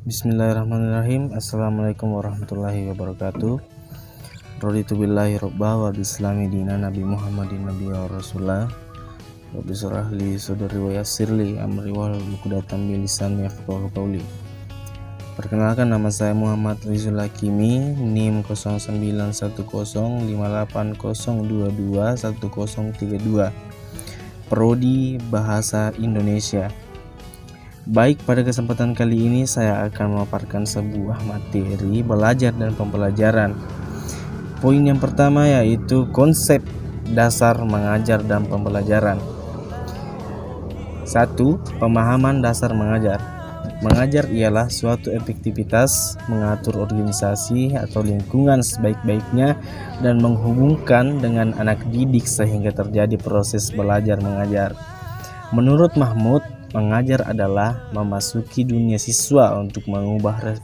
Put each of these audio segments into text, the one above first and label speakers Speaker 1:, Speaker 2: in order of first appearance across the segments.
Speaker 1: Bismillahirrahmanirrahim. Assalamualaikum warahmatullahi wabarakatuh. Raditu billahi robba wa bislami dina Nabi Muhammadin Nabi wa Rasulullah. Rabbi shrah li sadri wa yassir li amri wahlul 'uqdatam min lisani yafqahu qawli. Perkenalkan, nama saya Muhammad Rizul Hakimi, NIM 091180221032, Prodi Bahasa Indonesia. Baik, pada kesempatan kali ini saya akan memaparkan sebuah materi belajar dan pembelajaran. Poin yang pertama yaitu konsep dasar mengajar dan pembelajaran. 1. Pemahaman dasar mengajar. Mengajar ialah suatu aktivitas mengatur organisasi atau lingkungan sebaik-baiknya dan menghubungkan dengan anak didik sehingga terjadi proses belajar mengajar. Menurut Mahmud, mengajar adalah memasuki dunia siswa untuk mengubah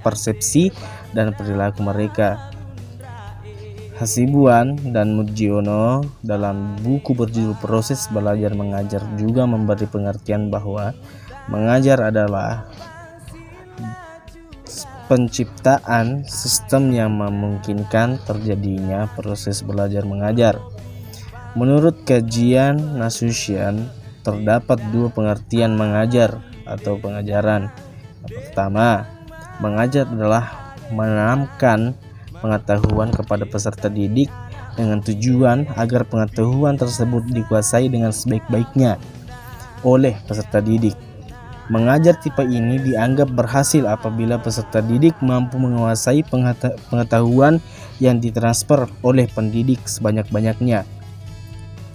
Speaker 1: persepsi dan perilaku mereka. Hasibuan dan Mujiono dalam buku berjudul Proses Belajar Mengajar juga memberi pengertian bahwa mengajar adalah penciptaan sistem yang memungkinkan terjadinya proses belajar mengajar. Menurut kajian Nasution, terdapat dua pengertian mengajar atau pengajaran. Yang pertama, mengajar adalah menanamkan pengetahuan kepada peserta didik dengan tujuan agar pengetahuan tersebut dikuasai dengan sebaik-baiknya oleh peserta didik. Mengajar tipe ini dianggap berhasil apabila peserta didik mampu menguasai pengetahuan yang ditransfer oleh pendidik sebanyak-banyaknya.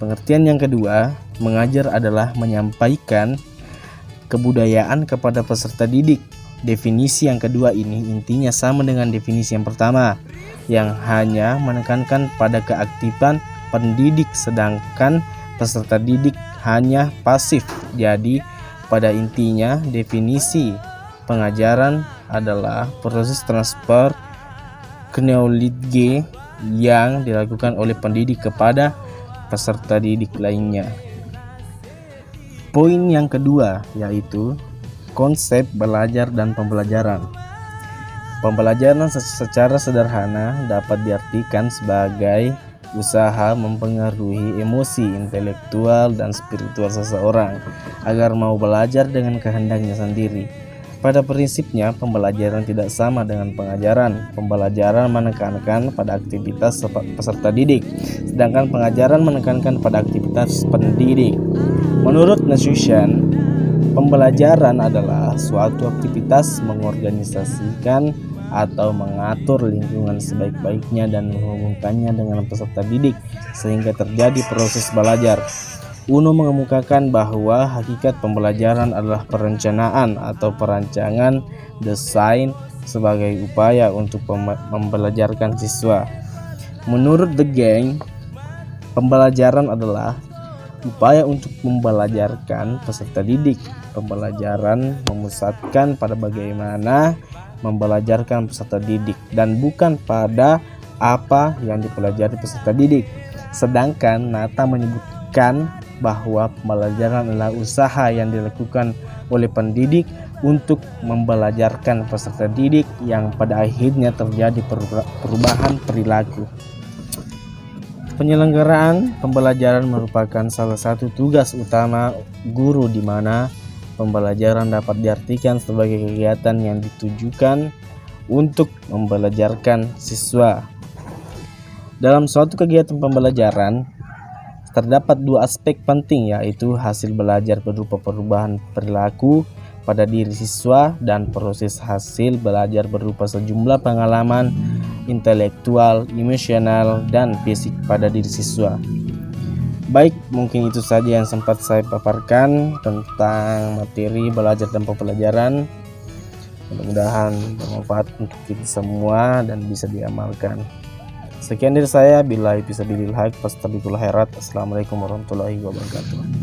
Speaker 1: Pengertian yang kedua, mengajar adalah menyampaikan kebudayaan kepada peserta didik. Definisi yang kedua ini intinya sama dengan definisi yang pertama, yang hanya menekankan pada keaktifan pendidik sedangkan peserta didik hanya pasif. Jadi, pada intinya definisi pengajaran adalah proses transfer knowledge yang dilakukan oleh pendidik kepada peserta didik lainnya. Poin yang kedua yaitu konsep belajar dan pembelajaran. Pembelajaran secara sederhana dapat diartikan sebagai usaha mempengaruhi emosi, intelektual, dan spiritual seseorang agar mau belajar dengan kehendaknya sendiri. Pada prinsipnya, pembelajaran tidak sama dengan pengajaran. Pembelajaran menekankan pada aktivitas peserta didik, sedangkan pengajaran menekankan pada aktivitas pendidik. Menurut Nasution, pembelajaran adalah suatu aktivitas mengorganisasikan atau mengatur lingkungan sebaik-baiknya dan menghubungkannya dengan peserta didik sehingga terjadi proses belajar. Uno mengemukakan bahwa hakikat pembelajaran adalah perencanaan atau perancangan desain sebagai upaya untuk membelajarkan siswa. Menurut The Gang, pembelajaran adalah upaya untuk membelajarkan peserta didik. Pembelajaran memusatkan pada bagaimana membelajarkan peserta didik dan bukan pada apa yang dipelajari peserta didik. Sedangkan Nata menyebutkan bahwa pembelajaran adalah usaha yang dilakukan oleh pendidik untuk membelajarkan peserta didik yang pada akhirnya terjadi perubahan perilaku. Penyelenggaraan pembelajaran merupakan salah satu tugas utama guru di mana pembelajaran dapat diartikan sebagai kegiatan yang ditujukan untuk membelajarkan siswa. Dalam suatu kegiatan pembelajaran terdapat dua aspek penting, yaitu hasil belajar berupa perubahan perilaku pada diri siswa dan proses hasil belajar berupa sejumlah pengalaman intelektual, emosional, dan fisik pada diri siswa. Baik, mungkin itu saja yang sempat saya paparkan tentang materi belajar dan pembelajaran. Mudah-mudahan bermanfaat untuk kita semua dan bisa diamalkan. Sekian dari saya, billahi fisabilil haq, fastabiqul khairat. Assalamualaikum warahmatullahi wabarakatuh.